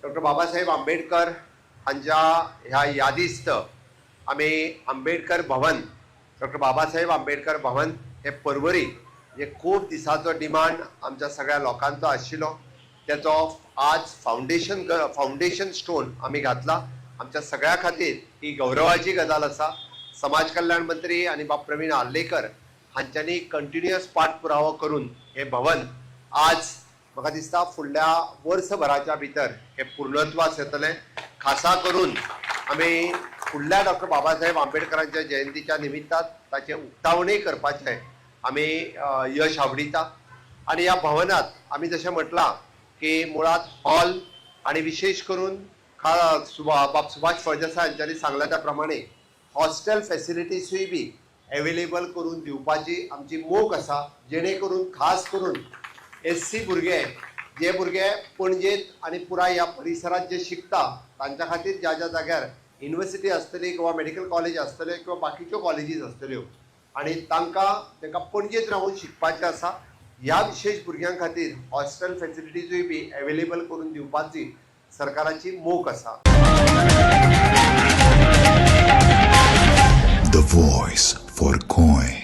Doctor Babasaheb Ambedkar हांच्या ह्या यादीस्त आम्ही आंबेडकर भवन, डॉक्टर बाबासाहेब आंबेडकर भवन हे परवरी जे खूप दिसाचो डिमांड आमच्या सगळ्या लोकांचो आशिल्लो, त्याचो आज फाउंडेशन स्टोन आम्ही घातला. आमच्या सगळ्या खातीर ही गौरवाची गजाल आसा. समाज कल्याण मंत्री आणि बाब प्रवीण आर्लेकर हांच्यांनी कंटिन्युअस पाठपुरावो करून हे भवन आज म्हाका दिसता फुडल्या वर्सभराच्या भितर हे पूर्णत्वास येतले. खासा करून आमी फुडल्या डॉक्टर बाबासाहेब आंबेडकरांच्या जयंतीच्या निमित्तान ताचे उक्तावणूय करपाचे आमी यश आवडीता. आणि ह्या भवनात आमी जशें म्हटलां की मुळात हॉल आणि विशेष करून बाब सुभाष फळदेसाय हांच्यांनी सांगल्या त्या प्रमाणे हॉस्टेल फॅसिलिटीजूय बी अवेलेबल करून दिवपाची आमची मोख आसा, जेणे करून खास करून SC भुरगे जे भुरगे पणजेत आणि पुराय ह्या परिसरात जे शिकता तांच्या खातीर ज्या ज्या जाग्यार युनिव्हर्सिटी आसतली किंवा मेडिकल कॉलेज आसतले किंवा बाकीच्यो कॉलेजीस आसतल्यो आणि तांकां पणजेत रावून शिकपाचें आसा, ह्या विशेष भुरग्यां खातीर हॉस्टेल फॅसिलिटीजूय बी अवेलेबल करून दिवपाची सरकाराची मोख आसा. The voice for Coin.